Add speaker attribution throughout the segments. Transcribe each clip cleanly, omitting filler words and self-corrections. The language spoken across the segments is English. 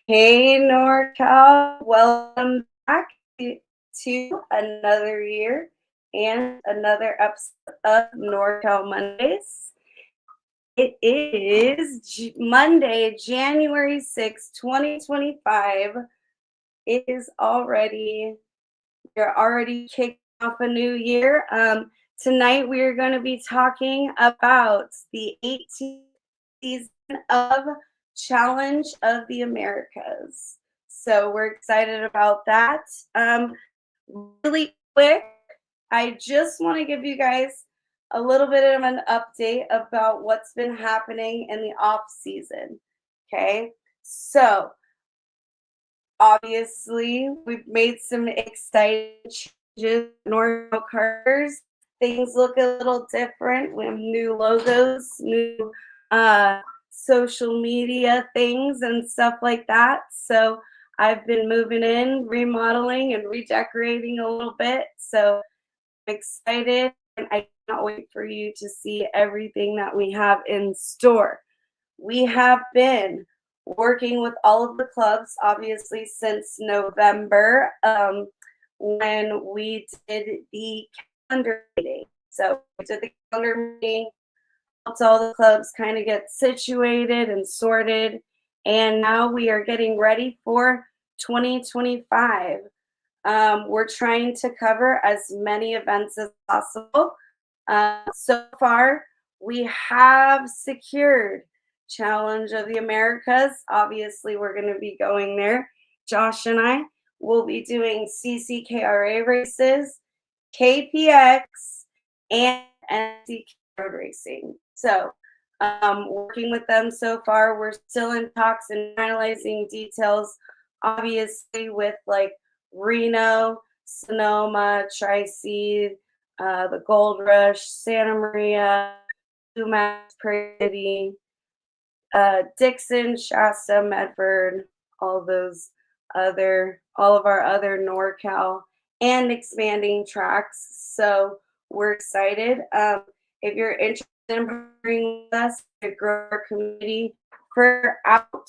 Speaker 1: Hey, NorCal, welcome back to another year and another episode of NorCal Mondays. It is Monday, January 6th, 2025. It is we're already kicking off a new year. Tonight we are going to be talking about the 18th season of Challenge of the Americas. So we're excited about that. Really quick, I just want to give you guys a little bit of an update about what's been happening in the off season. Okay, so obviously we've made some exciting changes in NorCal Karters. Things look a little different. We have new logos, new social media things and stuff like that. So I've been moving in, remodeling and redecorating a little bit. So I'm excited and I cannot wait for you to see everything that we have in store. We have been working with all of the clubs, obviously, since November when we did the calendar meeting. So we did the calendar meeting, helped all the clubs kind of get situated and sorted. And now we are getting ready for 2025. We're trying to cover as many events as possible. So far, we have secured Challenge of the Americas. Obviously, we're going to be going there. Josh and I will be doing CCKRA races, KPX, and NC road racing. So, working with them so far. We're still in talks and finalizing details, obviously, with like Reno, Sonoma, Tri-Seed, the Gold Rush, Santa Maria, Sumac, Prairie, Dixon, Shasta, Medford, all of our other NorCal and expanding tracks. So we're excited. If you're interested in partnering with us to grow our community throughout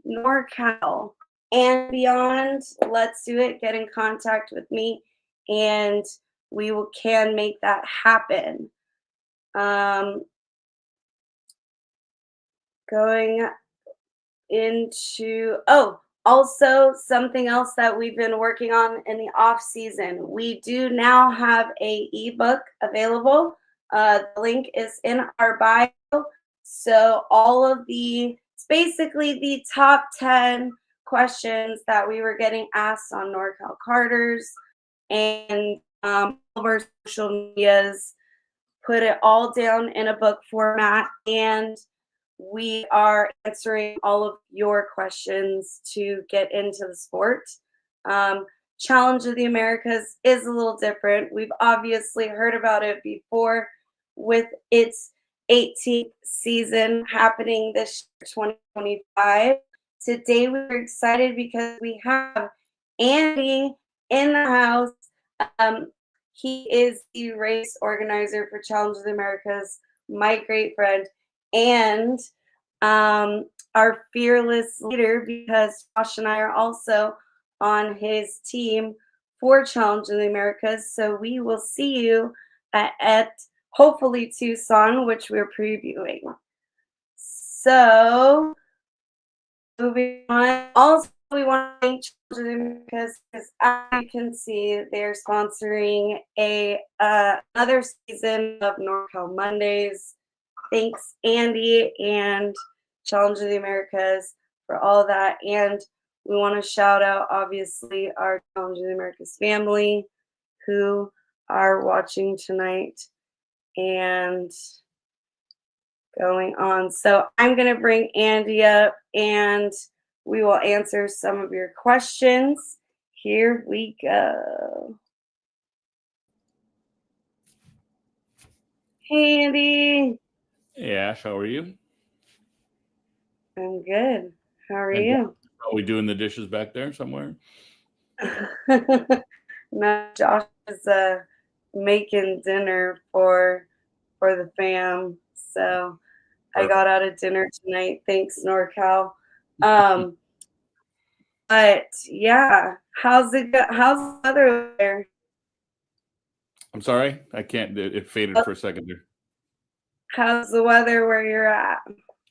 Speaker 1: NorCal and beyond, let's do it. Get in contact with me, and can make that happen. Going into also something else that we've been working on in the off season. We do now have a ebook available. The link is in our bio. So it's basically the top 10 questions that we were getting asked on NorCal Karters and all of our social medias. Put it all down in a book format, and we are answering all of your questions to get into the sport. Challenge of the Americas is a little different. We've obviously heard about it before with its 18th season happening this 2025. Today we're excited because we have Andy in the house. He is the race organizer for Challenge of the Americas, my great friend, and our fearless leader, because Josh and I are also on his team for Challenge of the Americas. So we will see you at hopefully Tucson, which we're previewing. So moving on. Also, we want to thank Challenge of the Americas because, as you can see, they're sponsoring another season of NorCal Mondays. Thanks, Andy and Challenge of the Americas, for all that. And we want to shout out, obviously, our Challenge of the Americas family who are watching tonight and going on. So I'm going to bring Andy up and we will answer some of your questions. Here we go. Hey, Andy.
Speaker 2: Hey, Ash, how are you?
Speaker 1: I'm good. How are
Speaker 2: And
Speaker 1: you?
Speaker 2: are we doing the dishes back there somewhere?
Speaker 1: No, Josh is making dinner for the fam. So I got out of dinner tonight. Thanks, NorCal. Um, but yeah, how's the weather there?
Speaker 2: I'm sorry, I can't. It faded
Speaker 1: Uh,
Speaker 2: for a second there.
Speaker 1: How's the weather where you're at?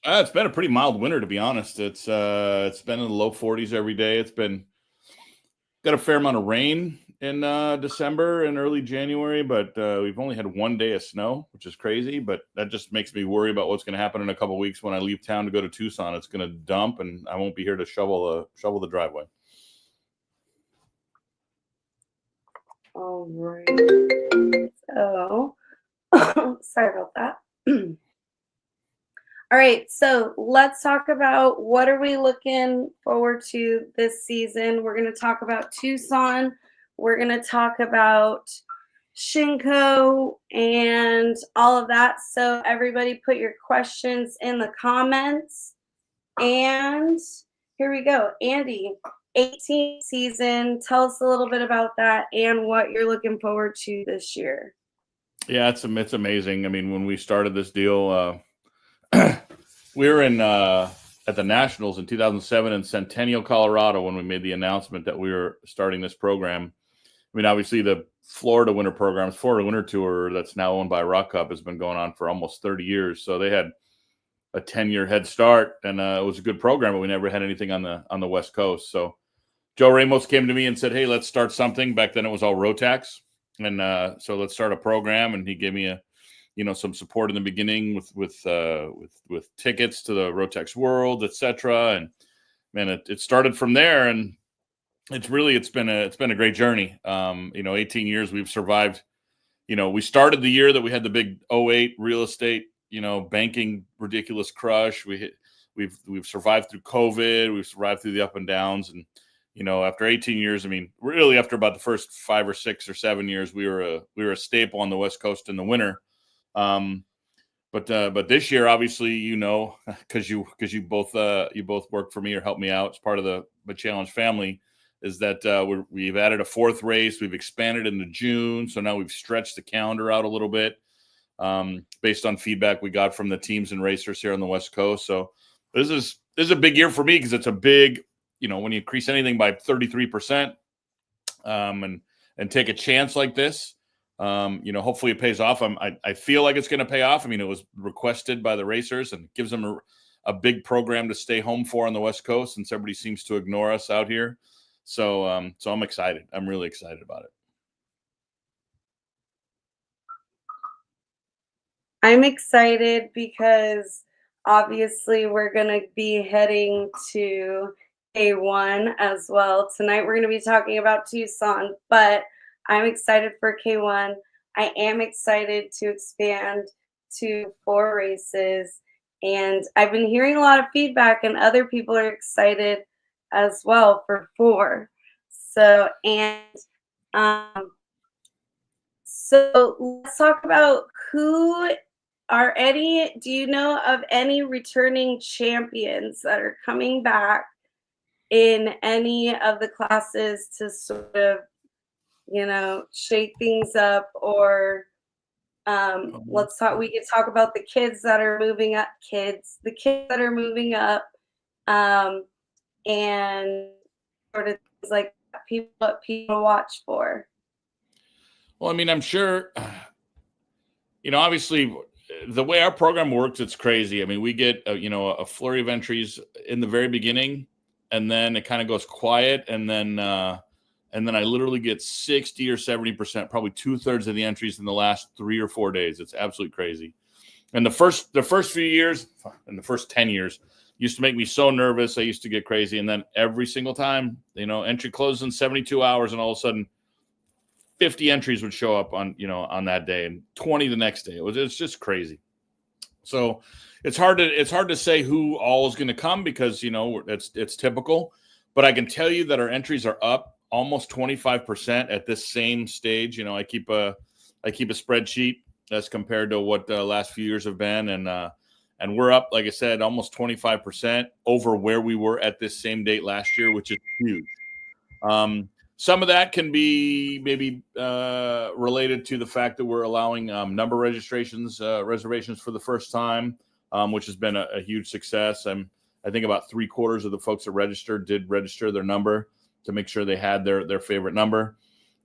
Speaker 2: It's been a pretty mild winter, to be honest. It's been in the low 40s every day. It's been got a fair amount of rain in December and early January, but we've only had one day of snow, which is crazy. But that just makes me worry about what's going to happen in a couple of weeks when I leave town to go to Tucson. It's going to dump, and I won't be here to shovel the driveway.
Speaker 1: All right. So, sorry about that. All right, so let's talk about what are we looking forward to this season. We're going to talk about Tucson. We're going to talk about Shinko and all of that. So everybody put your questions in the comments. And here we go. Andy, 18th season. Tell us a little bit about that and what you're looking forward to this year.
Speaker 2: Yeah, it's amazing. I mean, when we started this deal, we were in at the Nationals in 2007 in Centennial, Colorado, when we made the announcement that we were starting this program. I mean, obviously, the Florida Winter Tour, that's now owned by Rock Cup, has been going on for almost 30 years. So they had a 10-year head start, and it was a good program, but we never had anything on the West Coast. So Joe Ramos came to me and said, "Hey, let's start something." Back then, it was all Rotax, and so let's start a program. And he gave me some support in the beginning with tickets to the Rotex World, etc. And man, it started from there, and it's been a great journey. 18 years we've survived. We started the year that we had the big '08 real estate, banking ridiculous crush. We've survived through COVID. We've survived through the up and downs, and after 18 years, I mean, really after about the first 5 or 6 or 7 years, we were a staple on the West Coast in the winter. But this year, obviously, because you both work for me or help me out as part of the challenge family, is that we've added a fourth race. We've expanded into June, so now we've stretched the calendar out a little bit based on feedback we got from the teams and racers here on the West Coast. So this is a big year for me because it's a big, when you increase anything by 33%, and take a chance like this. Hopefully it pays off. I feel like it's going to pay off. I mean, it was requested by the racers and gives them a big program to stay home for on the West Coast, since everybody seems to ignore us out here. So I'm excited. I'm really excited about it.
Speaker 1: I'm excited because obviously we're going to be heading to K1 as well. Tonight we're going to be talking about Tucson, but I'm excited for K1. I am excited to expand to 4 races, and I've been hearing a lot of feedback, and other people are excited as well for 4. So let's talk about do you know of any returning champions that are coming back in any of the classes to sort of, shake things up? Or we could talk about the kids that are moving up, and sort of things like that, people to watch for.
Speaker 2: Well, I mean, I'm sure, obviously the way our program works, it's crazy. I mean, we get a flurry of entries in the very beginning, and then it kind of goes quiet, and then I literally get 60 or 70%, probably 2/3 of the entries in the last 3 or 4 days. It's absolutely crazy. And the first few years, and the first 10 years, used to make me so nervous. I used to get crazy, and then every single time, entry closes in 72 hours, and all of a sudden 50 entries would show up on that day, and 20 the next day. It's just crazy. So it's hard to say who all is going to come, because it's typical. But I can tell you that our entries are up almost 25% at this same stage. I keep a spreadsheet as compared to what the last few years have been, and we're up, like I said, almost 25% over where we were at this same date last year, which is huge. Some of that can be maybe related to the fact that we're allowing number reservations for the first time, which has been a huge success. I think about 3/4 of the folks that registered did register their number to make sure they had their favorite number.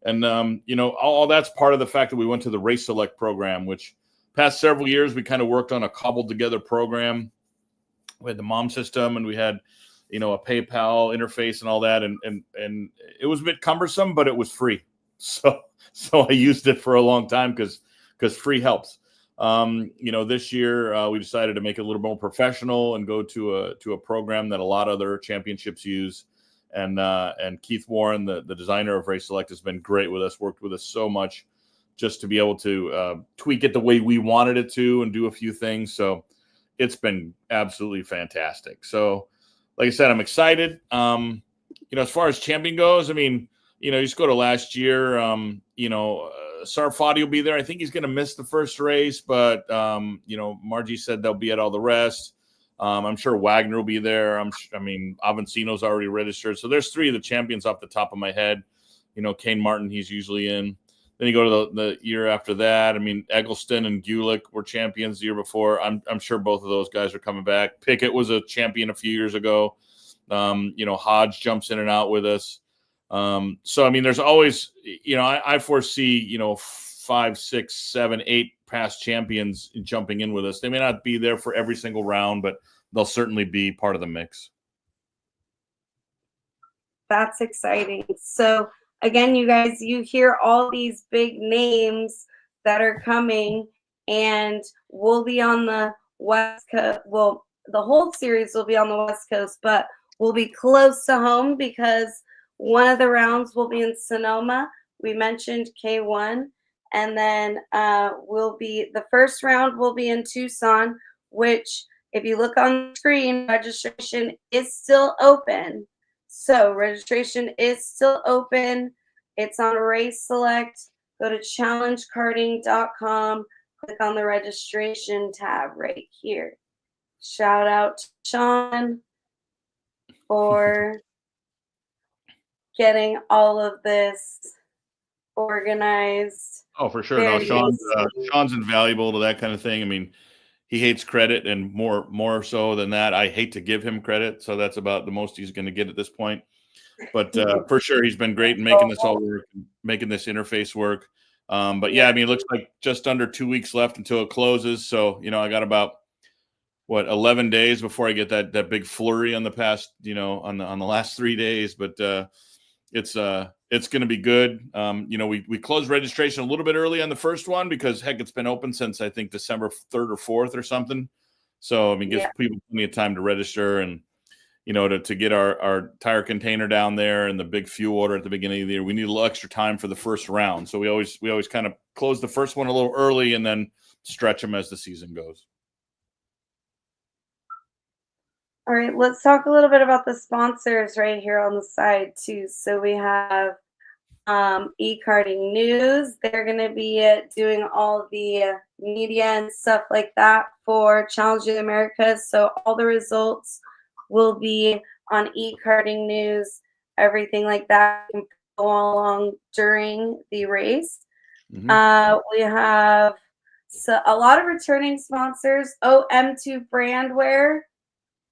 Speaker 2: And, all that's part of the fact that we went to the Race Select program, which past several years, we kind of worked on a cobbled together program. We had the mom system and we had, a PayPal interface and all that. And it was a bit cumbersome, but it was free. So I used it for a long time because free helps. This year we decided to make it a little more professional and go to a program that a lot of other championships use. And Keith Warren, the designer of Race Select, has been great with us, worked with us so much just to be able to tweak it the way we wanted it to and do a few things. So it's been absolutely fantastic. So like I said, I'm excited. As far as champion goes, I mean, you just go to last year, Sarfati will be there. I think he's going to miss the first race, but, Margie said they'll be at all the rest. I'm sure Wagner will be there. Avancino's already registered. So there's 3 of the champions off the top of my head. Kane Martin, he's usually in. Then you go to the year after that. I mean, Eggleston and Gulick were champions the year before. I'm sure both of those guys are coming back. Pickett was a champion a few years ago. Hodge jumps in and out with us. So, I mean, there's always, I foresee, 5, 6, 7, 8 past champions jumping in with us. They may not be there for every single round, but they'll certainly be part of the mix.
Speaker 1: That's exciting. So again, you guys, you hear all these big names that are coming, and we'll be on the West Coast. Well, the whole series will be on the West Coast, but we'll be close to home because one of the rounds will be in Sonoma. We mentioned K1. And then the first round will be in Tucson, which if you look on the screen, registration is still open. So registration is still open. It's on Race Select. Go to challengekarting.com. Click on the registration tab right here. Shout out to Sean for getting all of this organized.
Speaker 2: Oh, for sure. No, Sean's invaluable to that kind of thing. I mean, he hates credit, and more so than that, I hate to give him credit. So that's about the most he's going to get at this point. But for sure, he's been great in making this all work, making this interface work. But yeah, I mean, it looks like just under 2 weeks left until it closes. So, I got about 11 days before I get that big flurry on the past, on the last 3 days. But it's going to be good. We closed registration a little bit early on the first one because heck, it's been open since I think December 3rd or 4th or something. So, I mean, gives people plenty of time to register and, to get our tire container down there and the big fuel order at the beginning of the year. We need a little extra time for the first round. So we always kind of close the first one a little early and then stretch them as the season goes.
Speaker 1: All right, let's talk a little bit about the sponsors right here on the side too. So we have eKarting News. They're going to be doing all the media and stuff like that for Challenge of the Americas. So all the results will be on eKarting News, everything like that can go along during the race. Mm-hmm. We have a lot of returning sponsors. M2 Brandwear.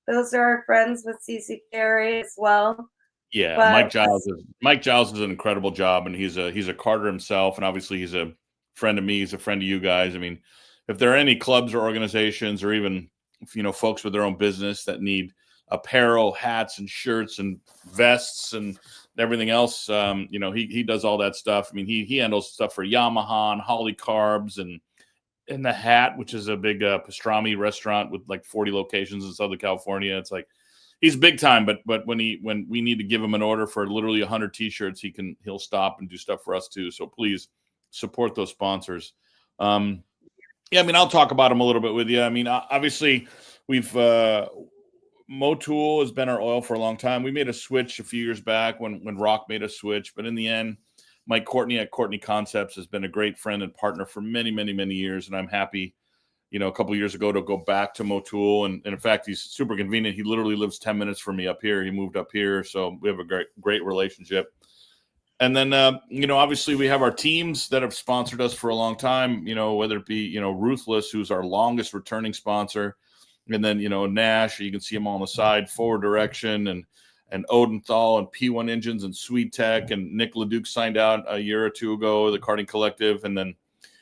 Speaker 1: Those are our friends with CCKRA as well.
Speaker 2: Yeah, but Mike Giles does an incredible job, and he's a Karter himself, and obviously he's a friend of me. He's a friend of you guys. I mean, if there are any clubs or organizations or even folks with their own business that need apparel, hats, and shirts and vests and everything else, he does all that stuff. I mean, he handles stuff for Yamaha and Holly Carbs and The Hat, which is a big pastrami restaurant with like 40 locations in Southern California. It's like he's big time, but when we need to give him an order for literally 100 t-shirts, he'll stop and do stuff for us too. So please support those sponsors. I mean, I'll talk about them a little bit with you. I mean, obviously we've Motul has been our oil for a long time. We made a switch a few years back when Rock made a switch, but in the end, Mike Courtney at Courtney Concepts has been a great friend and partner for many, many, many years. And I'm happy, a couple of years ago to go back to Motul. And in fact, he's super convenient. He literally lives 10 minutes from me up here. He moved up here. So we have a great relationship. And then, obviously we have our teams that have sponsored us for a long time, whether it be, Ruthless, who's our longest returning sponsor. And then, Nash, you can see them all on the side, forward direction, and Odenthal and P1 Engines and Sweet Tech, and Nick LeDuc signed out a year or two ago, the Karting Collective. And then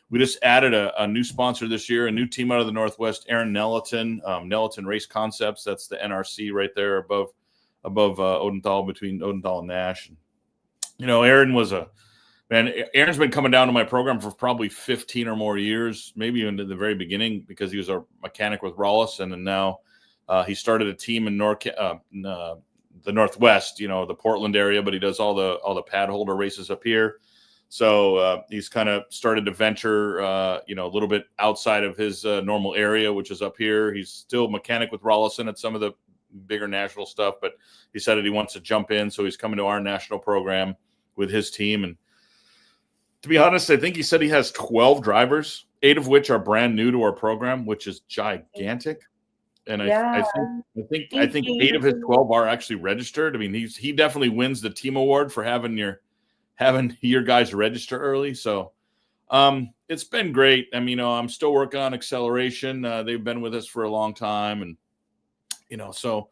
Speaker 2: we just added a new sponsor this year, a new team out of the Northwest, Aaron Nelliton, Nelliton Race Concepts. That's the NRC right there above Odenthal, between Odenthal and Nash. Aaron's been coming down to my program for probably 15 or more years, maybe even to the very beginning, because he was a mechanic with Rawlison, and now he started a team in the Northwest, the Portland area, but he does all the pad holder races up here. So he's kind of started to venture, a little bit outside of his normal area, which is up here. He's still a mechanic with Rawlison at some of the bigger national stuff, but he said that he wants to jump in, so he's coming to our national program with his team. And to be honest, I think he said he has 12 drivers, 8 of which are brand new to our program, which is gigantic. And I think 8 of his 12 are actually registered. I mean, he definitely wins the team award for having your guys register early. So it's been great. I mean, I'm still working on acceleration. They've been with us for a long time, and so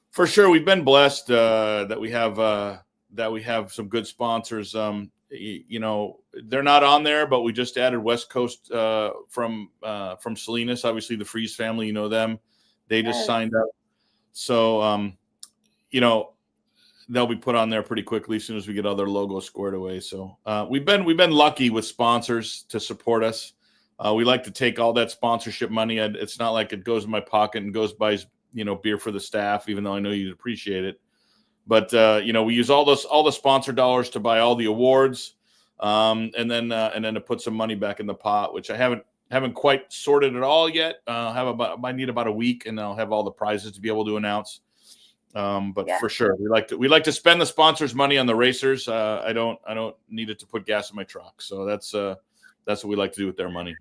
Speaker 2: for sure we've been blessed that we have some good sponsors. They're not on there, but we just added West Coast from Salinas. Obviously, the Freeze family, them. They just signed up. So, they'll be put on there pretty quickly as soon as we get other logos squared away. So we've been lucky with sponsors to support us. We like to take all that sponsorship money. It's not like it goes in my pocket and goes buys beer for the staff, even though I know you'd appreciate it. But we use all the sponsor dollars to buy all the awards, and then to put some money back in the pot, which I haven't quite sorted it all yet. I need about a week, and I'll have all the prizes to be able to announce. But for sure, we like to spend the sponsors' money on the racers. I don't need it to put gas in my truck. So that's what we like to do with their money.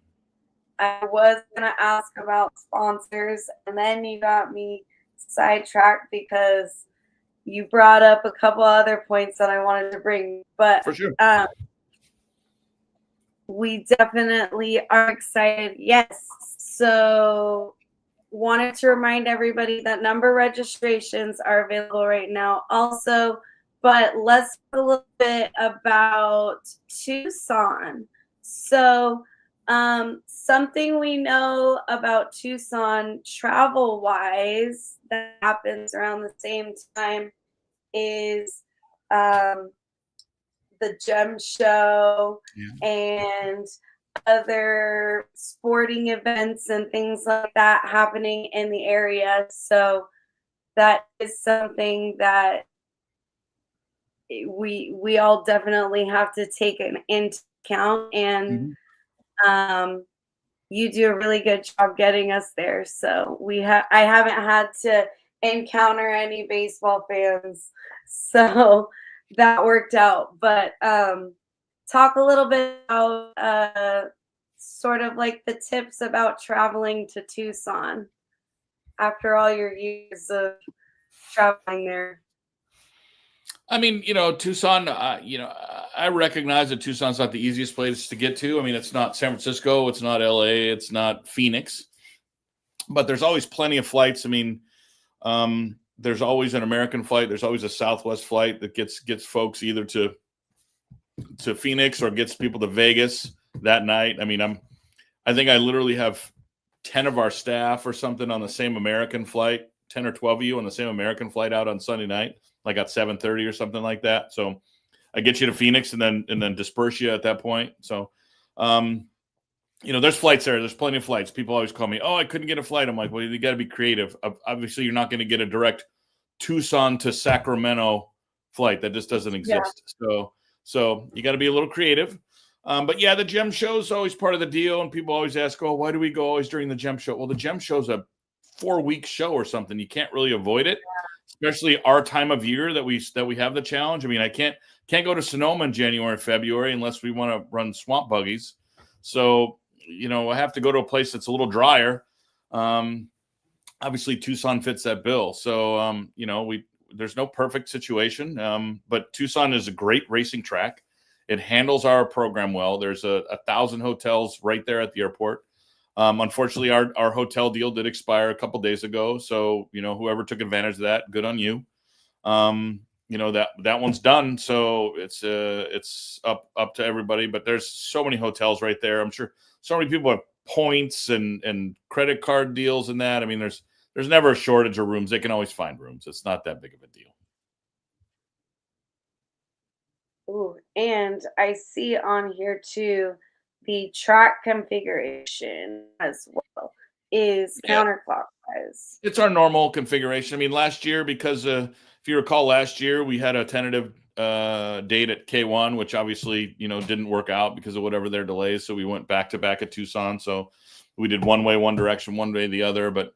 Speaker 1: I was gonna ask about sponsors, and then you got me sidetracked because you brought up a couple other points that I wanted to bring. But
Speaker 2: for sure,
Speaker 1: we definitely are excited. Yes. So wanted to remind everybody that number registrations are available right now also, but let's talk a little bit about Tucson. So something we know about Tucson travel wise that happens around the same time is the gem show and other sporting events and things like that happening in the area. So that is something that we all definitely have to take into account. And you do a really good job getting us there. So I haven't had to encounter any baseball fans, so that worked out. But talk a little bit about sort of like the tips about traveling to Tucson after all your years of traveling there.
Speaker 2: I mean, Tucson, I recognize that Tucson's not the easiest place to get to. I mean, it's not San Francisco, it's not LA, it's not Phoenix, but there's always plenty of flights. I mean, there's always an American flight. There's always a Southwest flight that gets folks either to Phoenix or gets people to Vegas that night. I mean, I think I literally have 10 of our staff or something on the same American flight, 10 or 12 of you on the same American flight out on Sunday night, like at 7:30 or something like that. So I get you to Phoenix and then disperse you at that point. So, there's flights there. There's plenty of flights. People always call me, oh, I couldn't get a flight. I'm like, well, you got to be creative. Obviously, you're not going to get a direct Tucson to Sacramento flight. That just doesn't exist. Yeah. So you got to be a little creative. But yeah, the gem show is always part of the deal. And people always ask, oh, why do we go always during the gem show? Well, the gem show is a 4-week show or something. You can't really avoid it, especially our time of year that we have the challenge. I mean, I can't go to Sonoma in January and February unless we want to run swamp buggies. So, I have to go to a place that's a little drier. Obviously Tucson fits that bill. So, there's no perfect situation. But Tucson is a great racing track. It handles our program well. There's 1,000 hotels right there at the airport. Unfortunately, our hotel deal did expire a couple days ago. So, whoever took advantage of that, good on you. That one's done. So it's up to everybody, but there's so many hotels right there. I'm sure so many people have points and credit card deals and that. I mean, there's never a shortage of rooms. They can always find rooms. It's not that big of a deal.
Speaker 1: Ooh, and I see on here too, the track configuration as well is
Speaker 2: Yeah.
Speaker 1: counterclockwise.
Speaker 2: It's our normal configuration. I mean, last year, because if you recall, last year we had a tentative date at K1, which obviously didn't work out because of whatever their delays. So we went back to back at Tucson. So we did one way, one direction, one way the other. But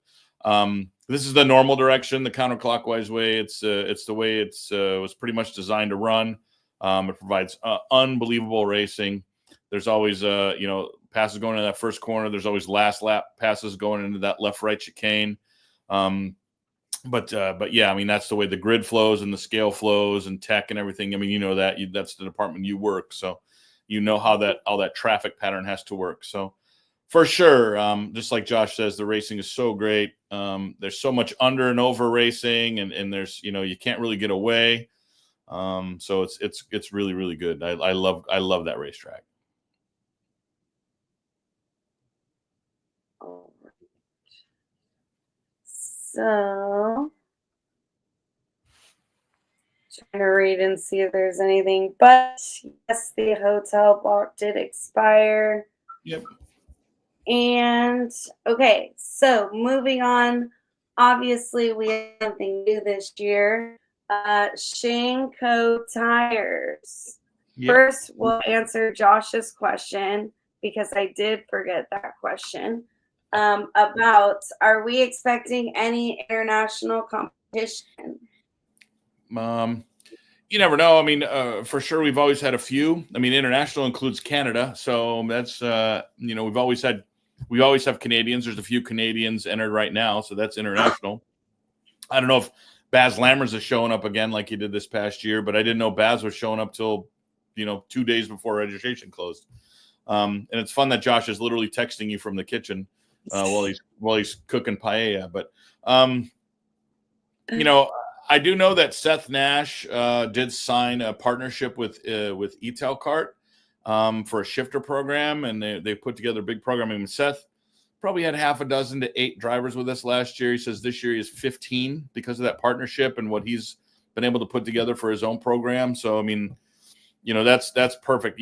Speaker 2: this is the normal direction, the counterclockwise way. It's the way was pretty much designed to run. It provides unbelievable racing. There's always passes going into that first corner. There's always last lap passes going into that left-right chicane. But yeah, I mean, that's the way the grid flows and the scale flows and tech and everything. I mean, that's the department you work. So how all that traffic pattern has to work. So for sure, just like Josh says, the racing is so great. There's so much under and over racing, and there's, you can't really get away. So it's really, really good. I love that racetrack.
Speaker 1: So, trying to read and see if there's anything. But yes, the hotel block did expire.
Speaker 2: Yep.
Speaker 1: And okay, so moving on. Obviously, we have something new this year. Shinko tires.
Speaker 2: Yep.
Speaker 1: First, we'll answer Josh's question because I did forget that question. About, are we expecting any international competition?
Speaker 2: You never know. I mean, for sure, we've always had a few. I mean, international includes Canada, so that's we always have Canadians. There's a few Canadians entered right now, so that's international. I don't know if Baz Lammers is showing up again like he did this past year, but I didn't know Baz was showing up till 2 days before registration closed. And it's fun that Josh is literally texting you from the kitchen while he's cooking paella. But I do know that Seth Nash did sign a partnership with Etelkart for a shifter program, and they put together a big program. I mean, Seth probably had half a dozen to 8 drivers with us last year. He says this year he has 15 because of that partnership and what he's been able to put together for his own program. So I mean, that's perfect.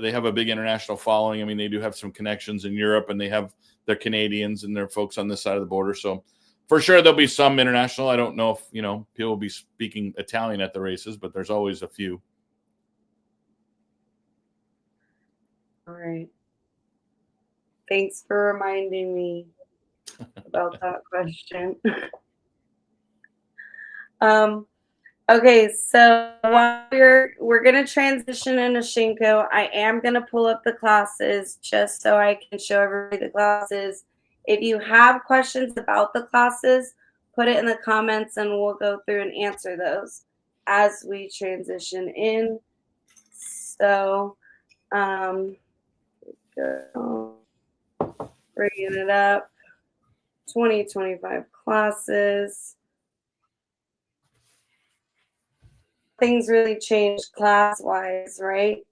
Speaker 2: They have a big international following. I mean, they do have some connections in Europe, and they have their Canadians and their folks on this side of the border. So for sure, there'll be some international. I don't know if, people will be speaking Italian at the races, but there's always a few.
Speaker 1: All right. Thanks for reminding me about that question. Okay, so while we're gonna transition into Shinko, I am gonna pull up the classes just so I can show everybody the classes. If you have questions about the classes, put it in the comments and we'll go through and answer those as we transition in. So, bringing it up, 2025 classes. Things really changed class-wise, right?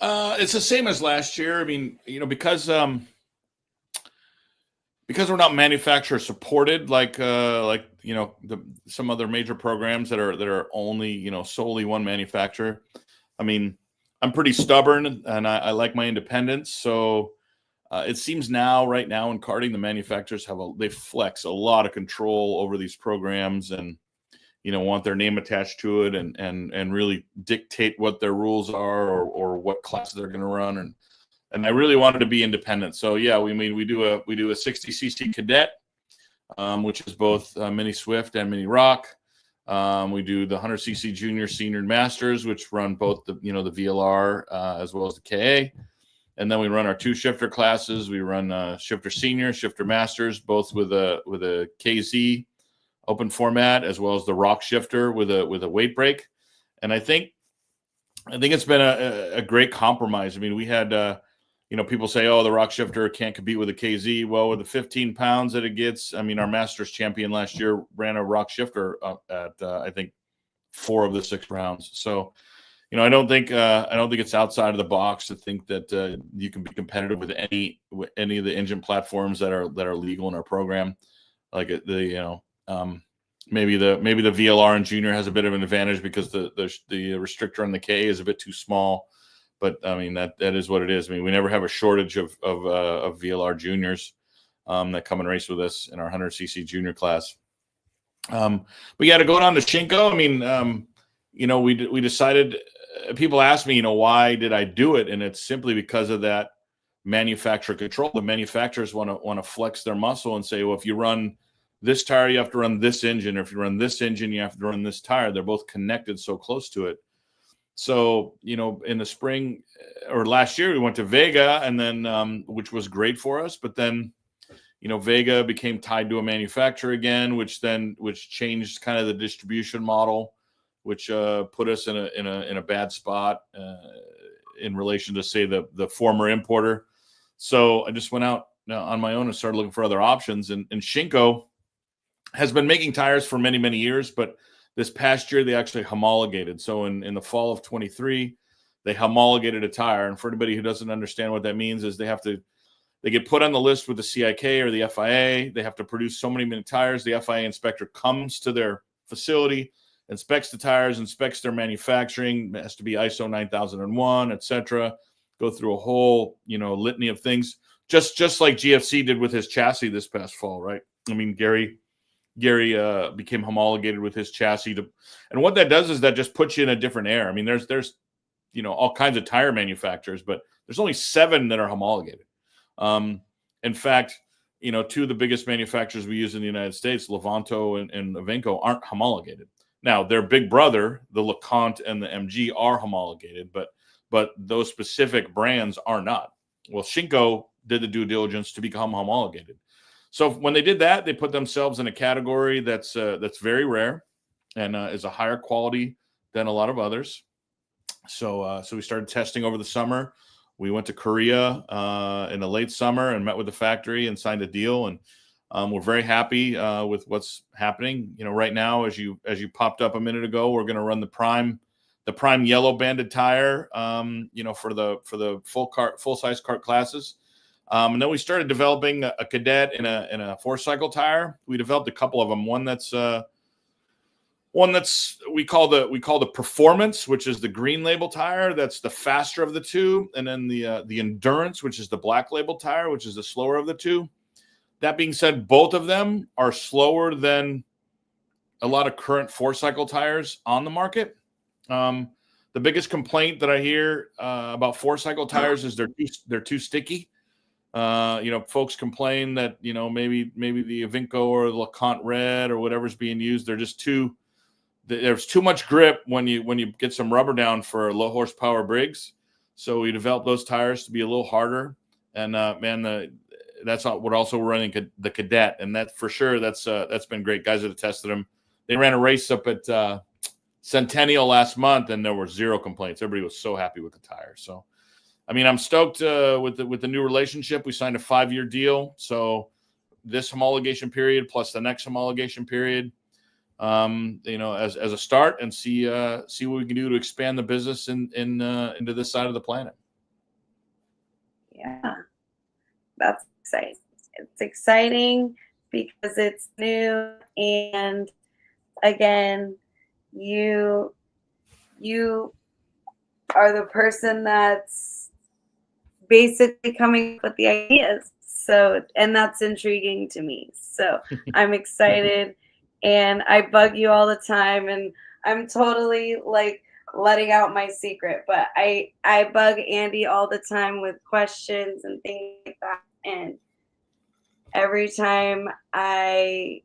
Speaker 2: It's the same as last year. I mean, because we're not manufacturer supported like some other major programs that are only solely one manufacturer. I mean, I'm pretty stubborn and I like my independence. So it seems right now in karting, the manufacturers they flex a lot of control over these programs and want their name attached to it and really dictate what their rules are or what classes they're going to run. And I really wanted to be independent. So yeah, we do a 60cc cadet, which is both mini Swift and mini Rock. We do the 100cc junior, senior, and masters, which run both the VLR as well as the KA. And then we run our 2 shifter classes. We run shifter senior, shifter masters, both with a KZ open format, as well as the Rock shifter with a weight break. And I think I think it's been a great compromise. I mean, we had, people say, oh, the rock shifter can't compete with a KZ. Well, with the 15 pounds that it gets, I mean, our Masters champion last year ran a rock shifter at I think 4 of the 6 rounds. So, I don't think it's outside of the box to think that you can be competitive with any of the engine platforms that are legal in our program. Like maybe the VLR and Junior has a bit of an advantage because the restrictor on the K is a bit too small. But I mean that is what it is. I mean, we never have a shortage of VLR juniors that come and race with us in our 100cc junior class. But yeah, to go down to Shinko, I mean, we decided. People ask me, why did I do it, and it's simply because of that manufacturer control. The manufacturers want to flex their muscle and say, well, if you run this tire, you have to run this engine, or if you run this engine, you have to run this tire. They're both connected so close to it. So, in the spring or last year, we went to Vega, and then which was great for us. But then, Vega became tied to a manufacturer again, which changed kind of the distribution model, which put us in a bad spot in relation to, say, the former importer. So I just went out on my own and started looking for other options. And Shinko has been making tires for many, many years, but this past year they actually homologated. So in the fall of 23, they homologated a tire. And for anybody who doesn't understand what that means, is they get put on the list with the CIK or the FIA. They have to produce so many tires. The FIA inspector comes to their facility, inspects the tires, inspects their manufacturing. It has to be ISO 9001, etc. Go through a whole, litany of things, just like GFC did with his chassis this past fall, right? I mean, Gary became homologated with his chassis, and what that does is that just puts you in a different air. I mean, there's all kinds of tire manufacturers, but there's only 7 that are homologated. In fact, 2 of the biggest manufacturers we use in the United States, Levanto and Iveco, aren't homologated. Now, their big brother, the LeConte and the MG, are homologated, but those specific brands are not. Well, Shinko did the due diligence to become homologated. So when they did that, they put themselves in a category that's very rare and is a higher quality than a lot of others. So we started testing over the summer. We went to Korea in the late summer and met with the factory and signed a deal. And we're very happy with what's happening. Right now, as you popped up a minute ago, we're going to run the prime yellow banded tire, for the full size kart classes. And then we started developing a cadet in a 4-cycle tire. We developed a couple of them. One that's we call the performance, which is the green label tire. That's the faster of the two. And then the endurance, which is the black label tire, which is the slower of the two. That being said, both of them are slower than a lot of current 4-cycle tires on the market. The biggest complaint that I hear about 4-cycle tires is they're too sticky. Folks complain that maybe the Iveco or the LeConte Red or whatever's being used, they're just there's too much grip when you get some rubber down for low horsepower Briggs. So we developed those tires to be a little harder. And that's what we're also running the Cadet, and that for sure that's been great. Guys that have tested them. They ran a race up at Centennial last month, and there were 0 complaints. Everybody was so happy with the tire. So, I mean, I'm stoked with the new relationship. We signed a 5-year deal, so this homologation period plus the next homologation period, as a start, and see what we can do to expand the business into this side of the planet.
Speaker 1: Yeah, that's exciting. It's exciting because it's new, and again, you are the person that's basically coming up with the ideas. So, and that's intriguing to me. So I'm excited, and I bug you all the time, and I'm totally like letting out my secret, but I bug Andy all the time with questions and things like that. And every time I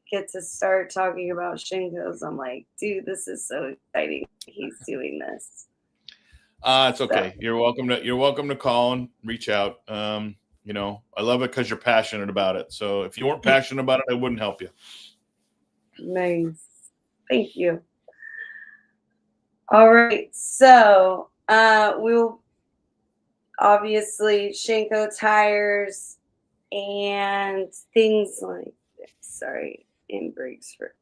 Speaker 1: get to start talking about Shinkos, I'm like, dude, this is so exciting. He's doing this.
Speaker 2: It's okay. So, you're welcome to call and reach out. I love it because you're passionate about it. So if you weren't passionate about it, I wouldn't help you.
Speaker 1: Nice. Thank you. All right. So we'll obviously Shinko tires and things like sorry, in breaks for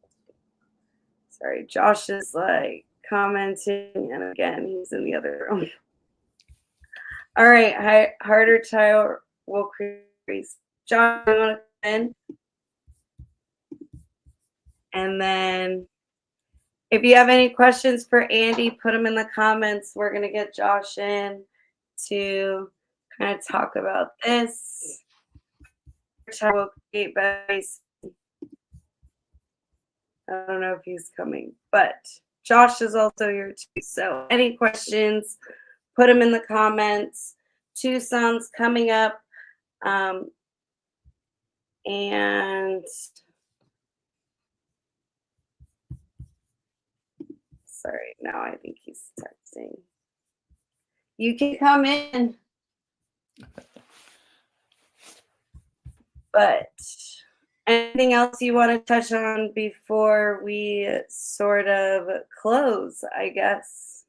Speaker 1: sorry, Josh is like commenting and again he's in the other room. All right, harder tire will crease. Josh, you want to come in? And then if you have any questions for Andy, put them in the comments. We're going to get Josh in to kind of talk about this. I don't know if he's coming, but Josh is also here too. So any questions, put them in the comments. Tucson's coming up. And sorry, now I think he's texting. You can come in. But anything else you want to touch on before we sort of close, I guess?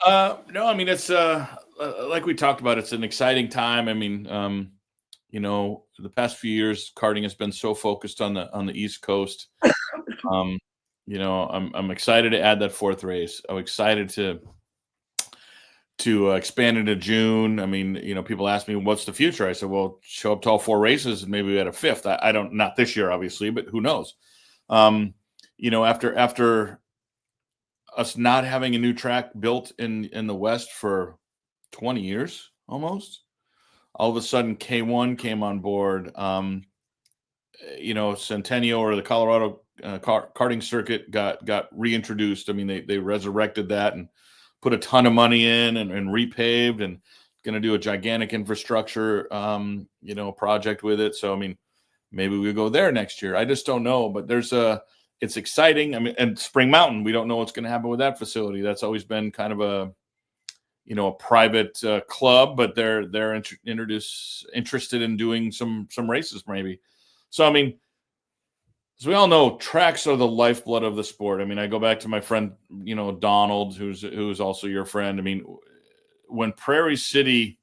Speaker 2: No, I mean, it's like we talked about, it's an exciting time. I mean, the past few years, karting has been so focused on the East Coast. I'm excited to add that fourth race. I'm excited to expand into June. I mean, people ask me, what's the future? I said, well, show up to all 4 races and maybe we had a 5th. I don't, not this year, obviously, but who knows? After us not having a new track built in the West for 20 years, almost, all of a sudden K1 came on board. Centennial or the Colorado karting circuit got reintroduced. I mean, they resurrected that and put a ton of money in and repaved and going to do a gigantic infrastructure, project with it. So, I mean, maybe we go there next year. I just don't know, but it's exciting. I mean, and Spring Mountain, we don't know what's going to happen with that facility. That's always been kind of a private club, but they're interested in doing some races maybe. So, I mean, as we all know, tracks are the lifeblood of the sport. I mean, I go back to my friend, Donald, who's also your friend. I mean, when Prairie City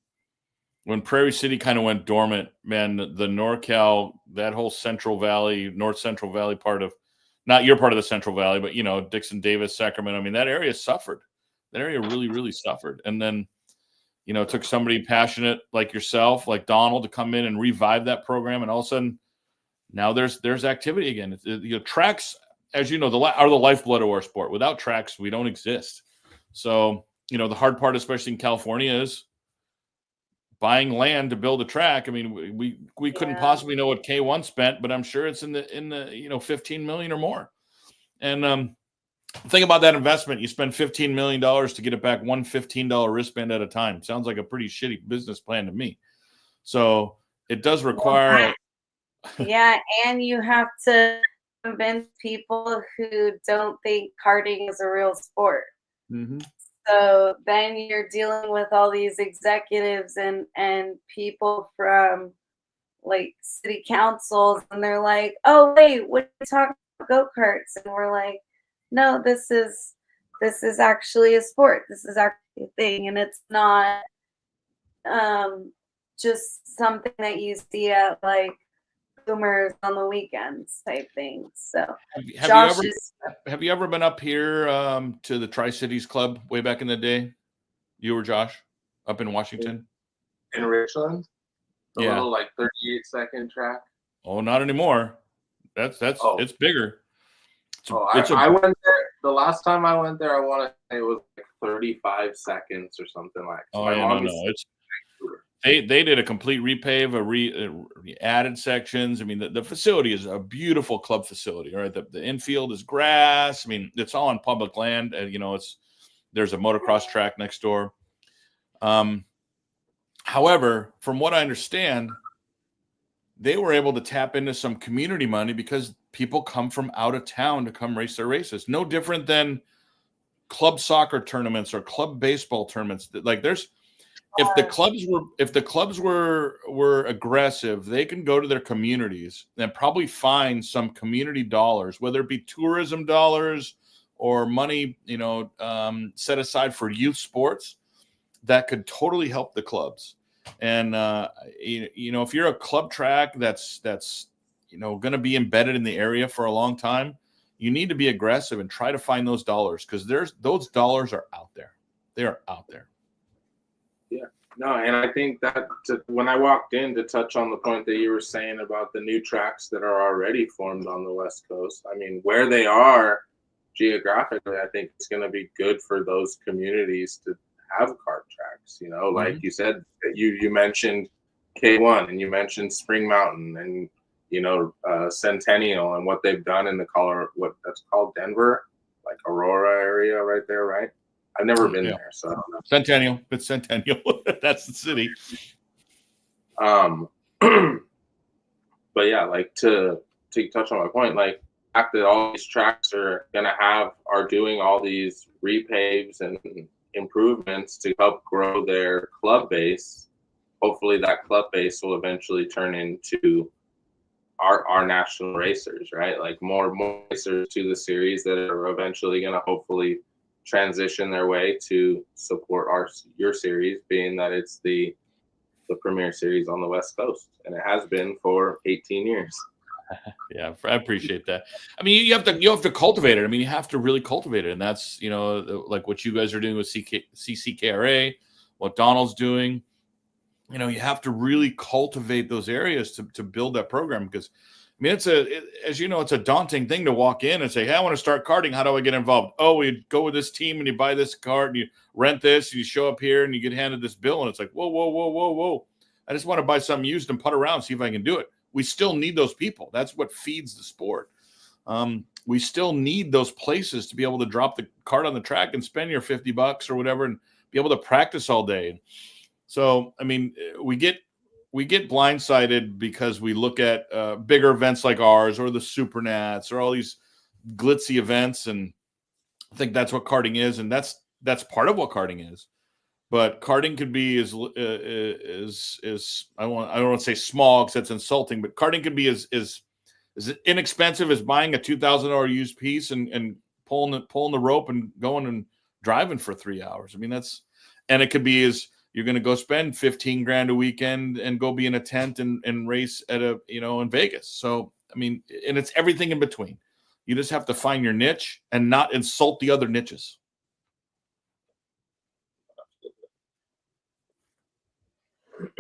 Speaker 2: kind of went dormant, man, the NorCal, that whole Central Valley, North Central Valley part of, not your part of the Central Valley, but Dixon, Davis, Sacramento. I mean, that area suffered. That area really, really suffered. And then, it took somebody passionate like yourself, like Donald, to come in and revive that program. And all of a sudden, now there's activity again. Tracks, as you know, are the lifeblood of our sport. Without tracks, we don't exist. So, the hard part, especially in California, is buying land to build a track. I mean, we couldn't possibly know what K1 spent, but I'm sure it's in the 15 million or more. And think about that investment. You spend $15 million to get it back one $15 wristband at a time. Sounds like a pretty shitty business plan to me. So it does require.
Speaker 1: Yeah, and you have to convince people who don't think karting is a real sport.
Speaker 2: Mm-hmm.
Speaker 1: So then you're dealing with all these executives and people from like city councils, and they're like, "Oh wait, what are you talking about go-karts?" And we're like, "No, this is actually a sport. This is actually a thing, and it's not just something that you see at like boomers on the weekends type thing." So
Speaker 2: have you ever been up here to the Tri-Cities Club way back in the day? You or Josh up in Washington?
Speaker 3: In Richland? The little like 38-second track?
Speaker 2: Oh, not anymore. It's bigger.
Speaker 3: I went there. The last time I went there, I want to say it was like 35 seconds or something like that.
Speaker 2: Oh, yeah, no. They did a complete repave, added sections. I mean, the facility is a beautiful club facility. All right, the infield is grass. I mean, it's all on public land. There's a motocross track next door. However, from what I understand, they were able to tap into some community money because people come from out of town to come race their races. No different than club soccer tournaments or club baseball tournaments. Like if the clubs were aggressive, they can go to their communities and probably find some community dollars, whether it be tourism dollars or money, set aside for youth sports that could totally help the clubs. And if you're a club track that's going to be embedded in the area for a long time, you need to be aggressive and try to find those dollars, because those dollars are out there. They are out there.
Speaker 3: Yeah. No, and I think that when I walked in, to touch on the point that you were saying about the new tracks that are already formed on the West Coast, I mean, where they are geographically, I think it's going to be good for those communities to have kart tracks. Like you said, you mentioned K1 and you mentioned Spring Mountain and Centennial and what they've done in the what that's called Denver, like Aurora area right there, right? I've never been there, so I don't know.
Speaker 2: Centennial. It's Centennial. That's the city.
Speaker 3: But yeah, like to touch on my point, like the fact that all these tracks are doing all these repaves and improvements to help grow their club base. Hopefully that club base will eventually turn into our national racers, right? Like more racers to the series that are eventually going to hopefully transition their way to support your series, being that it's the premier series on the West Coast, and it has been for 18 years.
Speaker 2: Yeah, I appreciate that. I mean, you have to cultivate it. I mean, you have to really cultivate it, and that's like what you guys are doing with CCKRA, what Donald's doing. You have to really cultivate those areas to build that program, because I mean, it's a daunting thing to walk in and say, hey, I want to start karting. How do I get involved? Oh, we go with this team and you buy this cart and you rent this, and you show up here and you get handed this bill, and it's like, whoa, whoa, whoa, whoa, whoa. I just want to buy something used and putt around, see if I can do it. We still need those people. That's what feeds the sport. We still need those places to be able to drop the cart on the track and spend your $50 or whatever and be able to practice all day. So, I mean, we get blindsided because we look at bigger events like ours or the Supernats or all these glitzy events, and I think that's what karting is, and that's part of what karting is. But karting could be as I don't want to say small because that's insulting, but karting could be as inexpensive as buying a $2,000 used piece and pulling the rope and going and driving for 3 hours. I mean, and it could be as you're going to go spend 15 grand a weekend and go be in a tent and race at in Vegas. So, I mean, and it's everything in between. You just have to find your niche and not insult the other niches.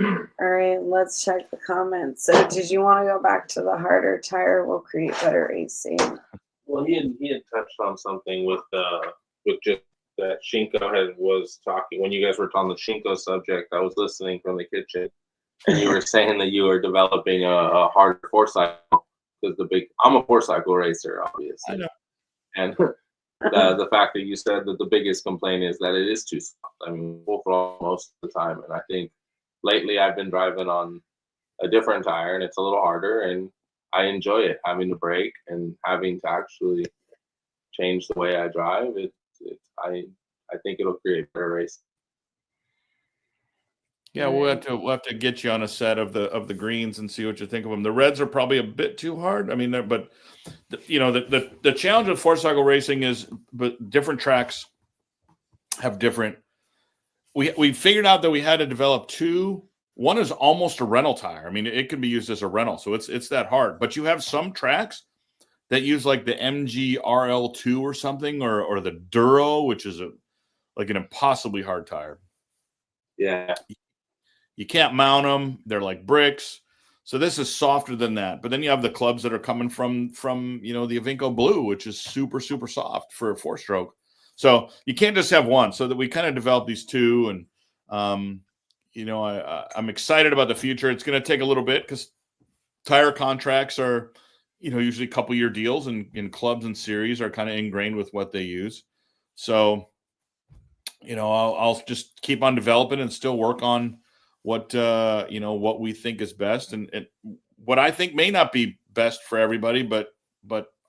Speaker 1: All right, let's check the comments. So, did you want to go back to the harder tire will create better racing?
Speaker 3: Well, he had touched on something with just that Shinko was talking when you guys were on the Shinko subject. I was listening from the kitchen, and you were saying that you were developing a harder four-cycle because I'm a four-cycle racer, obviously.
Speaker 2: I know.
Speaker 3: And the fact that you said that the biggest complaint is that it is too soft. I mean, full throttle most of the time, and I think lately I've been driving on a different tire, and it's a little harder, and I enjoy it, having to brake and having to actually change the way I drive. I think it'll create better race.
Speaker 2: Yeah, we'll have to get you on a set of the greens and see what you think of them. The reds are probably a bit too hard. I mean, the challenge with four-cycle racing is, but different tracks have different. We figured out that we had to develop two. One is almost a rental tire. I mean, it can be used as a rental, so it's that hard. But you have some tracks that use like the MG RL2 or something, or the Duro, which is like an impossibly hard tire.
Speaker 3: Yeah.
Speaker 2: You can't mount them. They're like bricks. So this is softer than that. But then you have the clubs that are coming from the Avinco Blue, which is super, super soft for a four-stroke. So you can't just have one. So that we kind of developed these two. And, I'm excited about the future. It's going to take a little bit because tire contracts are, usually a couple-year deals, and in clubs and series are kind of ingrained with what they use. So, I'll just keep on developing and still work on what we think is best, and what I think may not be best for everybody, but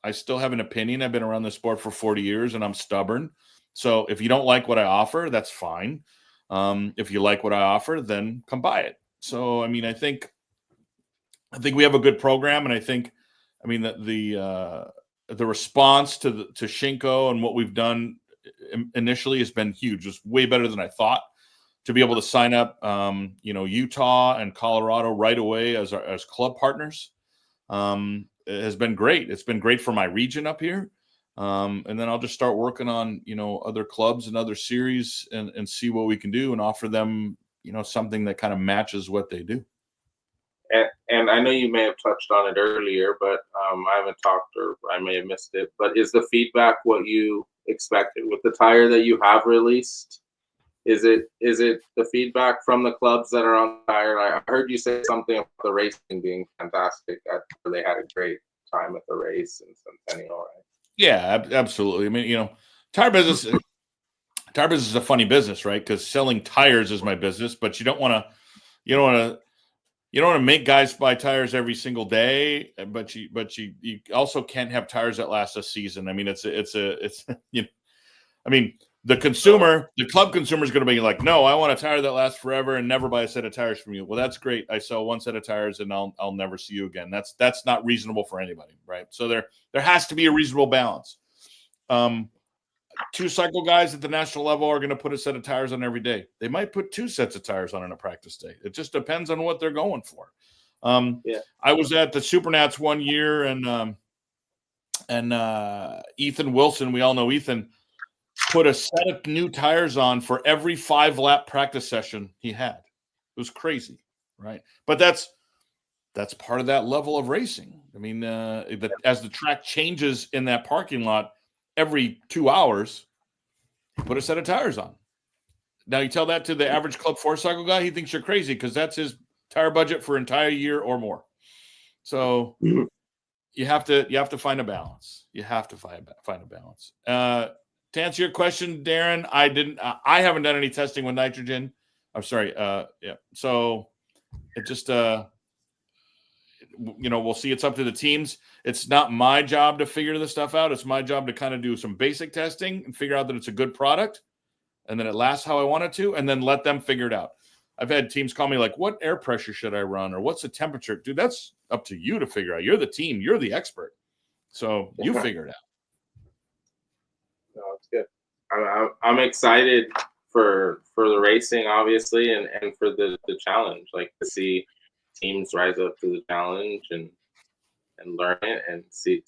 Speaker 2: I still have an opinion. I've been around the sport for 40 years and I'm stubborn. So if you don't like what I offer, that's fine. If you like what I offer, then come buy it. So, I mean, I think we have a good program, and I think, the the response to Shinko and what we've done initially has been huge. It's way better than I thought. To be able to sign up, Utah and Colorado right away as club partners it has been great. It's been great for my region up here. And then I'll just start working on, other clubs and other series and see what we can do and offer them, something that kind of matches what they do.
Speaker 3: And I know you may have touched on it earlier, but I haven't talked, or I may have missed it. But is the feedback what you expected with the tire that you have released? Is it the feedback from the clubs that are on the tire? I heard you say something about the racing being fantastic. They had a great time at the race in Centennial, right?
Speaker 2: Yeah, absolutely. I mean, tire business is a funny business, right? Because selling tires is my business, but you don't want to make guys buy tires every single day, but you also can't have tires that last a season. I mean, the club consumer is going to be like, no, I want a tire that lasts forever and never buy a set of tires from you. Well, that's great. I sell one set of tires and I'll never see you again. That's not reasonable for anybody, right? So there has to be a reasonable balance. 2 cycle guys at the national level are going to put a set of tires on every day. They might put 2 sets of tires on in a practice day. It just depends on what they're going for. I was at the Supernats one year and Ethan Wilson, we all know Ethan, put a set of new tires on for every 5-lap practice session he had. It was crazy, right? But that's part of that level of racing. I mean, as the track changes in that parking lot every 2 hours, put a set of tires on. Now you tell that to the average Club 4-cycle guy, he thinks you're crazy because that's his tire budget for an entire year or more. So you have to find a balance. You have to find a balance. To answer your question, Darren, I haven't done any testing with nitrogen. I'm sorry. Yeah. So it just, we'll see. It's up to the teams. It's not my job to figure this stuff out. It's my job to kind of do some basic testing and figure out that it's a good product and then it lasts how I want it to, and then let them figure it out. I've had teams call me like, what air pressure should I run? Or what's the temperature? Dude, that's up to you to figure out. You're the team. You're the expert. So you figure it out.
Speaker 3: No, it's good. I'm excited for the racing, obviously, and for the challenge. Like to see teams rise up to the challenge and learn it and see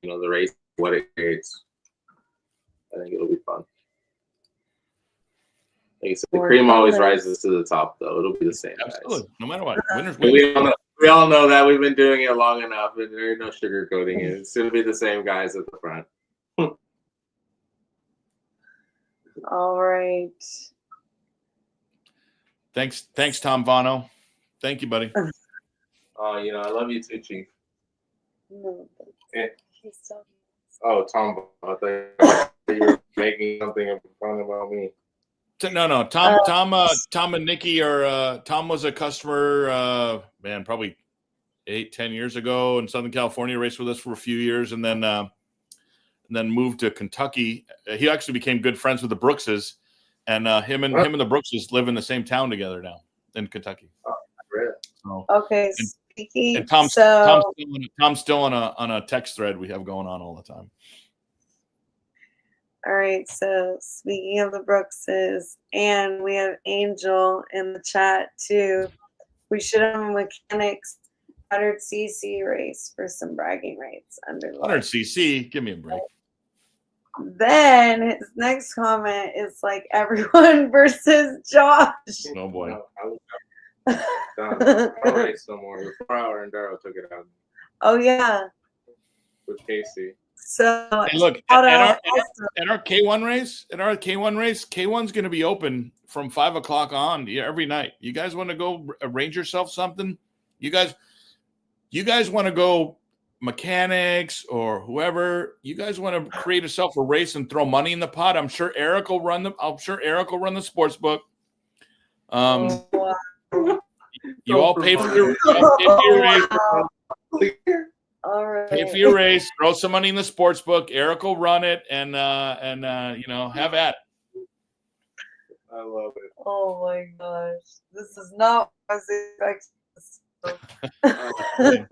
Speaker 3: the race, what it creates. I think it'll be fun. Like I said, the cream always rises to the top, though. It'll be the same.
Speaker 2: Absolutely, guys. No matter what. Winners.
Speaker 3: We all know that. We've been doing it long enough, and there's no sugarcoating it. It's going to be the same guys at the front.
Speaker 1: All right.
Speaker 2: Thanks, Tom Vano. Thank you, buddy.
Speaker 3: I love you too, Chief.
Speaker 1: No,
Speaker 3: Yeah.
Speaker 1: he's so.
Speaker 3: Oh, Tom, I thought you were making something fun about me.
Speaker 2: No. Tom and Nikki are. Tom was a customer, probably 8-10 years ago in Southern California. Raced with us for a few years, and then moved to Kentucky. He actually became good friends with the Brookses, and him and the Brookses live in the same town together now in Kentucky.
Speaker 3: Oh, really?
Speaker 2: So,
Speaker 1: Okay, speaking.
Speaker 2: and Tom's still on a text thread we have going on all the time.
Speaker 1: All right, so speaking of the Brookses, and we have Angel in the chat too. We should have a mechanics 100cc race for some bragging rights under
Speaker 2: 100cc, give me a break.
Speaker 1: Then his next comment is like everyone versus Josh.
Speaker 2: Oh boy.
Speaker 3: No, I don't race no more. The 4-hour enduro took it out.
Speaker 1: Oh yeah.
Speaker 3: With Casey.
Speaker 1: So
Speaker 2: hey, look at our K1 race. K1's going to be open from 5 o'clock on every night. You guys want to go arrange yourself something? You guys want to go mechanics or whoever? You guys want to create yourself a race and throw money in the pot? I'm sure Eric will run the sports book. You all pay for your race.
Speaker 1: All right.
Speaker 2: Pay for your race. Throw some money in the sports book. Eric will run it, and have at it.
Speaker 3: I love it.
Speaker 1: Oh my gosh, this is not what I was expecting.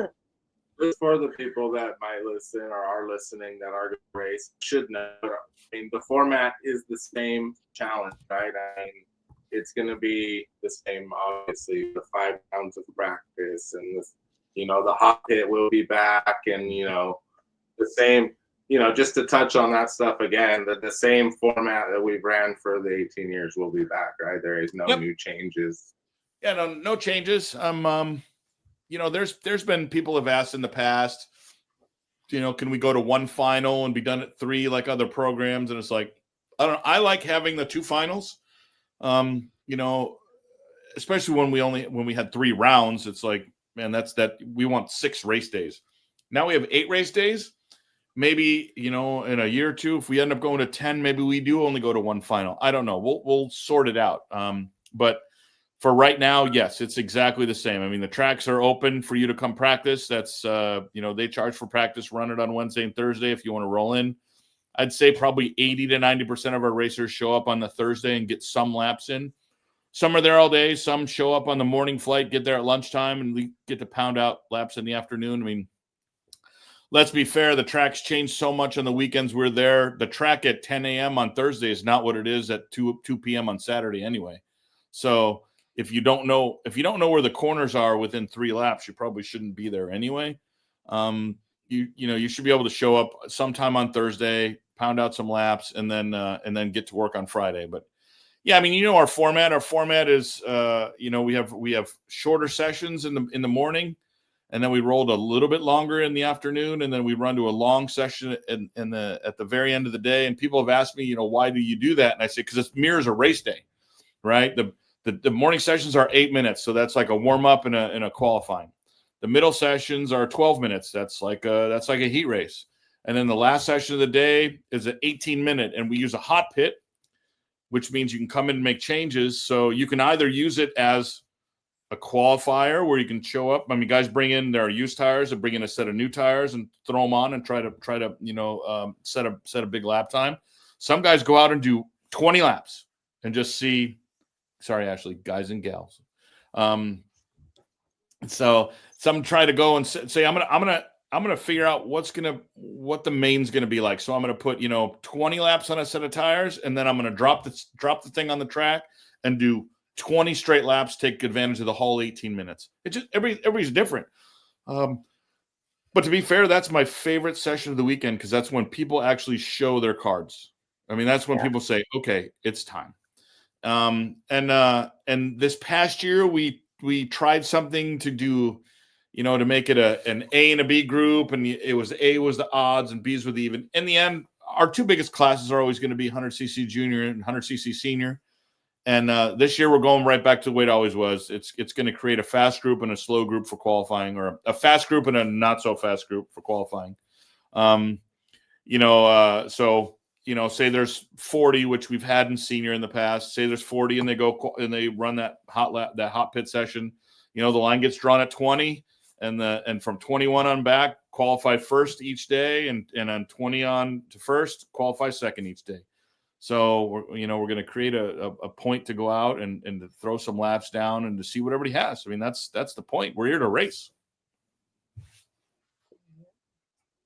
Speaker 3: just for the people that might listen or are listening that are going to race, should know. I mean, the format is the same challenge, right? I mean, it's going to be the same, obviously, the 5 rounds of practice and this, the hot pit will be back, and the same, just to touch on that stuff again, that the same format that we've ran for the 18 years will be back, right? There is no new changes.
Speaker 2: Yeah, no changes. There's been people have asked in the past, can we go to one final and be done at 3 like other programs? And it's like, I don't know. I like having the 2 finals. Especially when we had 3 rounds, it's like, man, we want 6 race days. Now we have 8 race days. Maybe, in a year or 2, if we end up going to 10, maybe we do only go to 1 final. I don't know. We'll sort it out. But for right now, yes, it's exactly the same. I mean, the tracks are open for you to come practice. That's, they charge for practice, run it on Wednesday and Thursday if you want to roll in. I'd say probably 80 to 90% of our racers show up on the Thursday and get some laps in. Some are there all day. Some show up on the morning flight, get there at lunchtime, and we get to pound out laps in the afternoon. I mean, let's be fair. The tracks change so much on the weekends we're there. The track at 10 a.m. on Thursday is not what it is at 2 p.m. on Saturday anyway. So if you don't know where the corners are within 3 laps, you probably shouldn't be there anyway. You should be able to show up sometime on Thursday, pound out some laps, and then get to work on Friday. But yeah, I mean, our format. Our format is, we have shorter sessions in the morning, and then we rolled a little bit longer in the afternoon, and then we run to a long session at the very end of the day. And people have asked me, why do you do that? And I say, because it mirrors a race day, right? The morning sessions are 8 minutes, so that's like a warm up and a qualifying. The middle sessions are 12 minutes. That's like a heat race. And then the last session of the day is an 18-minute, and we use a hot pit, which means you can come in and make changes. So you can either use it as a qualifier where you can show up. I mean, guys bring in their used tires and bring in a set of new tires and throw them on and try to set a big lap time. Some guys go out and do 20 laps and just see. Sorry, Ashley, guys and gals. So some try to go and say, I'm gonna figure out what the main's gonna be like. So I'm gonna put 20 laps on a set of tires, and then I'm gonna drop the thing on the track and do 20 straight laps, take advantage of the whole 18 minutes. It just everybody's different. But to be fair, that's my favorite session of the weekend, because that's when people actually show their cards. I mean, that's when people say, okay, it's time. And this past year we tried something to do, to make it an A and a B group, and A was the odds and B's were the even. In the end, our 2 biggest classes are always going to be 100cc junior and 100cc senior. And this year we're going right back to the way it always was. It's going to create a fast group and a slow group for qualifying, or a fast group and a not so fast group for qualifying. Say there's 40, which we've had in senior in the past. Say there's 40, and they run that hot pit session. The line gets drawn at 20, and from 21 on back, qualify first each day, and on 20 on to first, qualify second each day. So we're going to create a point to go out and to throw some laps down and to see what everybody has. I mean, that's the point. We're here to race.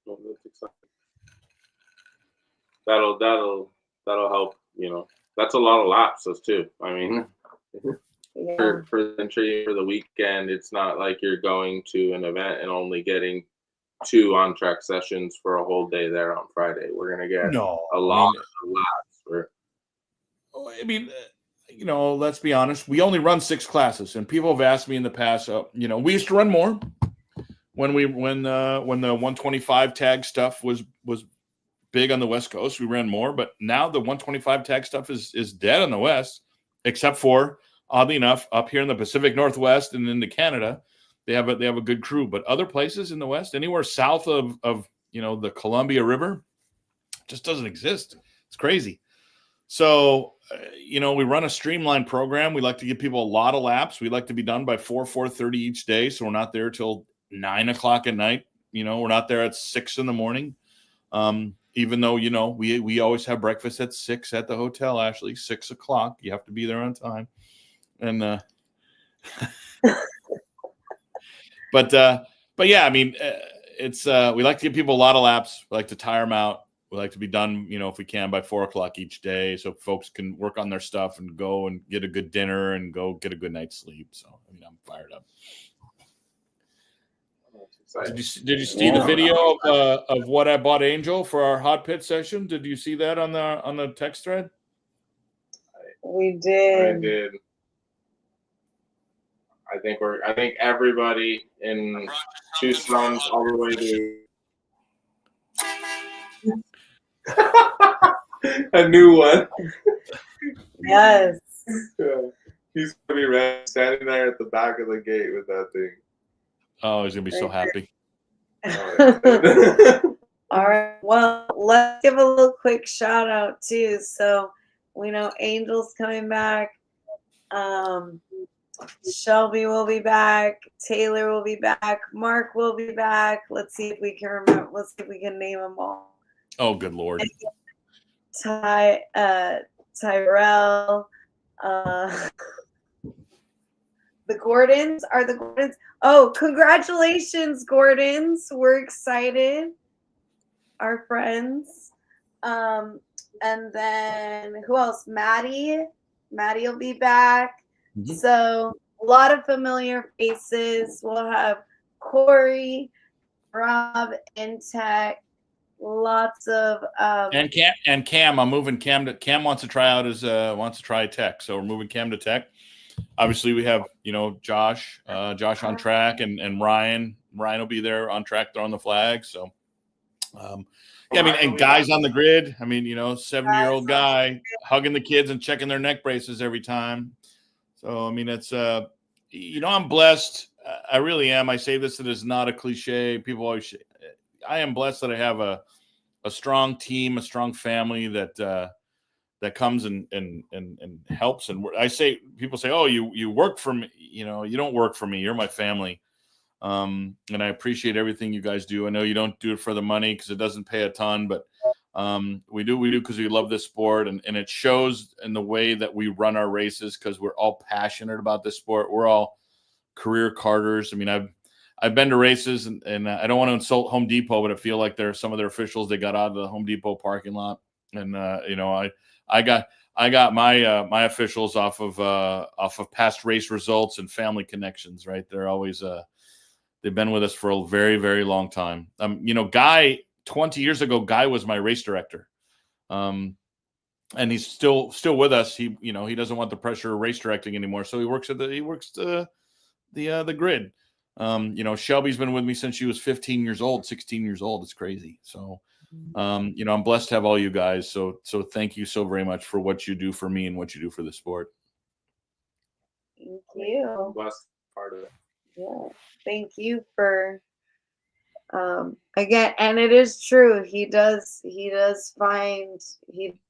Speaker 3: Well, that's exciting. That'll help. That's a lot of laps too. I mean, for the entry for the weekend, it's not like you're going to an event and only getting 2 on-track sessions for a whole day there on Friday. We're gonna get a lot of laps.
Speaker 2: Let's be honest. We only run 6 classes, and people have asked me in the past. We used to run more when the 125 tag stuff was big on the West Coast. We ran more, but now the 125 tag stuff is dead on the West, except for, oddly enough, up here in the Pacific Northwest and into Canada, they have a good crew. But other places in the West, anywhere south of the Columbia River, just doesn't exist. It's crazy. So we run a streamlined program. We like to give people a lot of laps. We like to be done by 4:30 each day, so we're not there till 9 o'clock at night. We're not there at 6 in the morning. Even though, we always have breakfast at 6 at the hotel, Ashley, 6 o'clock. You have to be there on time. And, but yeah, I mean, it's we like to give people a lot of laps. We like to tire them out. We like to be done, if we can, by 4:00 each day, so folks can work on their stuff and go and get a good dinner and go get a good night's sleep. So I'm fired up. Did you see the video of what I bought Angel for our hot pit session? Did you see that on the text thread?
Speaker 1: We did.
Speaker 3: I did. I think everybody in Tucson all the way to a new one.
Speaker 1: Yes.
Speaker 3: Yeah. He's gonna be ready, standing there at the back of the gate with that thing.
Speaker 2: Oh, he's gonna be so happy.
Speaker 1: All right. Well, let's give a little quick shout out too. So we know Angel's coming back. Shelby will be back. Taylor will be back. Mark will be back. Let's see if we can remember. Let's see if we can name them all.
Speaker 2: Oh, good Lord.
Speaker 1: Tyrell. The Gordons are the Gordons. Oh, congratulations, Gordons. We're excited. Our friends. And then who else? Maddie. Maddie will be back. Mm-hmm. So a lot of familiar faces. We'll have Corey, Rob, and Tech. Lots of
Speaker 2: and Cam. I'm moving Cam to Cam wants to try out wants to try Tech. So we're moving Cam to Tech. Obviously we have, Josh on track and Ryan will be there on track throwing the flag. So and guys on the grid. 70-year-old guy hugging the kids and checking their neck braces every time. So, it's, I'm blessed. I really am. I say this, it is not a cliche. People always say, I am blessed that I have a strong team, a strong family that comes and helps. And people say, oh, you work for me. You don't work for me. You're my family. And I appreciate everything you guys do. I know you don't do it for the money because it doesn't pay a ton, but we do because we love this sport, and it shows in the way that we run our races because we're all passionate about this sport. We're all career karters. I've been to races, and I don't want to insult Home Depot, but I feel like there are some of their officials they got out of the Home Depot parking lot, and I got my officials off of past race results and family connections. Right, they're always they've been with us for a very, very long time. Guy. 20 years ago, Guy was my race director, and he's still with us. He doesn't want the pressure of race directing anymore, so he works the grid. Shelby's been with me since she was 15 years old, 16 years old. It's crazy. So, I'm blessed to have all you guys. So thank you so very much for what you do for me and what you do for the sport.
Speaker 1: Thank you.
Speaker 3: Blessed part of it.
Speaker 1: Yeah. Thank you for. Again, and it is true. He does find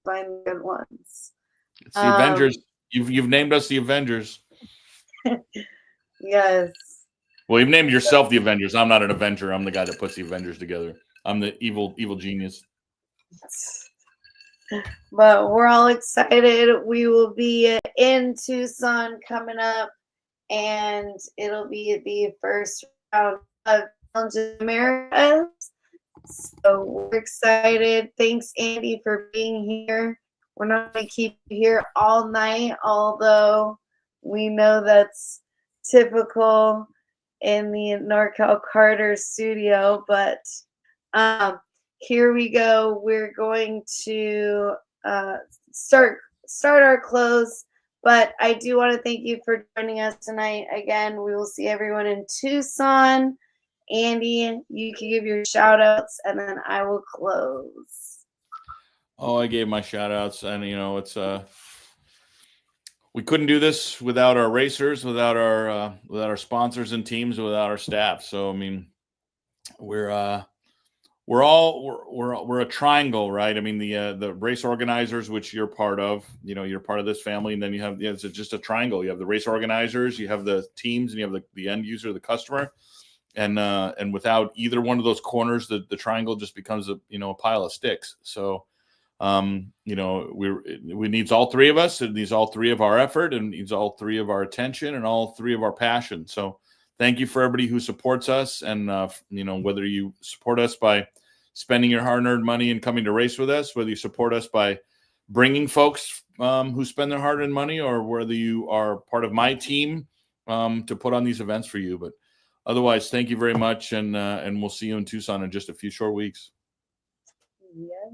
Speaker 1: good ones.
Speaker 2: It's the Avengers. You've named us the Avengers.
Speaker 1: Yes.
Speaker 2: Well, you've named yourself the Avengers. I'm not an Avenger. I'm the guy that puts the Avengers together. I'm the evil genius.
Speaker 1: But we're all excited. We will be in Tucson coming up, and it'll be the first round of Americas. So we're excited. Thanks, Andy, for being here. We're not going to keep you here all night, although we know that's typical in the NorCal Karters studio. But here we go. We're going to start our close. But I do want to thank you for joining us tonight. Again, we will see everyone in Tucson. Andy, you can give your shout outs and then I will close.
Speaker 2: Oh, I gave my shout outs, and it's we couldn't do this without our racers, without our sponsors and teams, without our staff. So we're a triangle, right? The race organizers, which you're part of, you're part of this family, and then you have it's just a triangle. You have the race organizers, you have the teams, and you have the end user, the customer. And without either one of those corners, the triangle just becomes a pile of sticks. So, we needs all three of us. It needs all three of our effort, and needs all three of our attention, and all three of our passion. So thank you for everybody who supports us. And, whether you support us by spending your hard-earned money and coming to race with us, whether you support us by bringing folks who spend their hard-earned money, or whether you are part of my team to put on these events for you. But otherwise, thank you very much, and we'll see you in Tucson in just a few short weeks.
Speaker 1: Yes.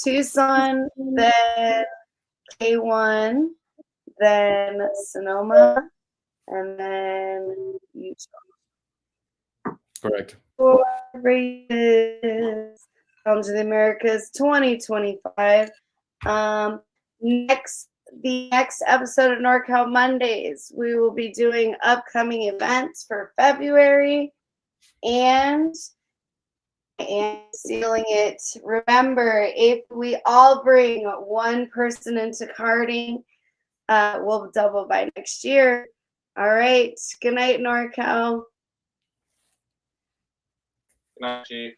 Speaker 1: Tucson, then K1, then Sonoma, and then Utah.
Speaker 2: Correct.
Speaker 1: For races, Come to the Americas 2025. The next episode of NorCal Mondays, we will be doing upcoming events for February and sealing it. Remember, if we all bring one person into karting, we'll double by next year. All right. Good night, NorCal.
Speaker 3: Good night, Chief.